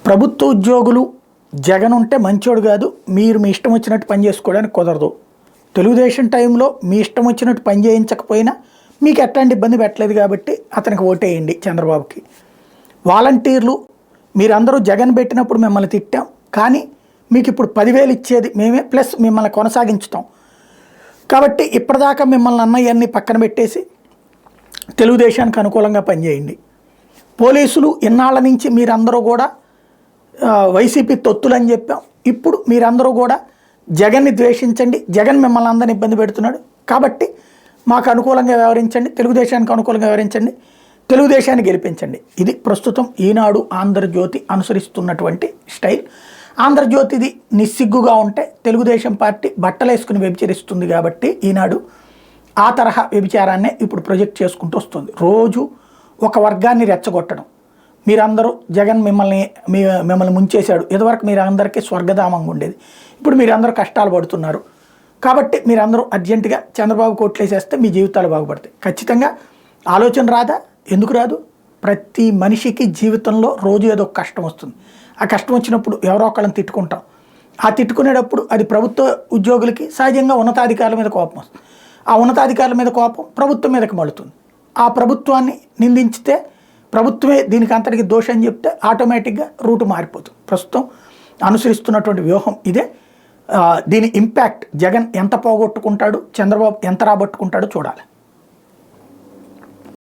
ప్రభుత్వ ఉద్యోగులు జగన్ ఉంటే మంచోడు కాదు, మీరు మీ ఇష్టం వచ్చినట్టు పని చేసుకోవడానికి కుదరదు. తెలుగుదేశం టైంలో మీ ఇష్టం వచ్చినట్టు పని చేయించకపోయినా మీకు ఎట్లాంటి ఇబ్బంది పెట్టలేదు కాబట్టి అతనికి ఓటేయండి చంద్రబాబుకి. వాలంటీర్లు మీరందరూ జగన్ పెట్టినప్పుడు మిమ్మల్ని తిట్టాం, కానీ మీకు ఇప్పుడు 10,000 ఇచ్చేది మేమే, ప్లస్ మిమ్మల్ని కొనసాగించుతాం. కాబట్టి ఇప్పటిదాకా మిమ్మల్ని అన్నయ్యన్ని పక్కన పెట్టేసి తెలుగుదేశానికి అనుకూలంగా పనిచేయండి. పోలీసులు ఇన్నాళ్ళ నుంచి మీరందరూ కూడా వైసీపీ తొత్తులు అని చెప్పాం. ఇప్పుడు మీరందరూ కూడా జగన్ని ద్వేషించండి, జగన్ మిమ్మల్ని అందరిని ఇబ్బంది పెడుతున్నాడు కాబట్టి మాకు అనుకూలంగా వ్యవహరించండి, తెలుగుదేశానికి అనుకూలంగా వ్యవహరించండి, తెలుగుదేశాన్ని గెలిపించండి. ఇది ప్రస్తుతం ఈనాడు ఆంధ్రజ్యోతి అనుసరిస్తున్నటువంటి స్టైల్. ఆంధ్రజ్యోతిది నిస్సిగ్గుగా ఉంటే తెలుగుదేశం పార్టీ బట్టలేసుకుని వ్యభిచరిస్తుంది కాబట్టి ఈనాడు ఆ తరహా వ్యభిచారాన్నే ఇప్పుడు ప్రొజెక్ట్ చేసుకుంటూ వస్తుంది. రోజు ఒక వర్గాన్ని రెచ్చగొట్టడం, మీరందరూ జగన్ మిమ్మల్ని ముంచేశాడు, ఇదివరకు మీరు అందరికీ స్వర్గధామంగా ఉండేది, ఇప్పుడు మీరందరూ కష్టాలు పడుతున్నారు కాబట్టి మీరందరూ అర్జెంటుగా చంద్రబాబు కోట్లేసేస్తే మీ జీవితాలు బాగుపడతాయి. ఖచ్చితంగా ఆలోచన రాదా? ఎందుకు రాదు? ప్రతి మనిషికి జీవితంలో రోజు ఏదో కష్టం వస్తుంది. ఆ కష్టం వచ్చినప్పుడు ఎవరో ఒకళ్ళని తిట్టుకుంటాం. ఆ తిట్టుకునేటప్పుడు అది ప్రభుత్వ ఉద్యోగులకి సహజంగా ఉన్నతాధికారుల మీద కోపం వస్తుంది. ఆ ఉన్నతాధికారుల మీద కోపం ప్రభుత్వం మీదకి మళ్ళుతుంది. ఆ ప్రభుత్వాన్ని నిందించితే ప్రభుత్వమే దీనికి అంతటికి దోషం చెప్తే ఆటోమేటిక్గా రూటు మారిపోతుంది. ప్రస్తుతం అనుసరిస్తున్నటువంటి వ్యూహం ఇదే. దీని ఇంపాక్ట్ జగన్ ఎంత పోగొట్టుకుంటాడు, చంద్రబాబు ఎంత రాబట్టుకుంటాడో చూడాలి.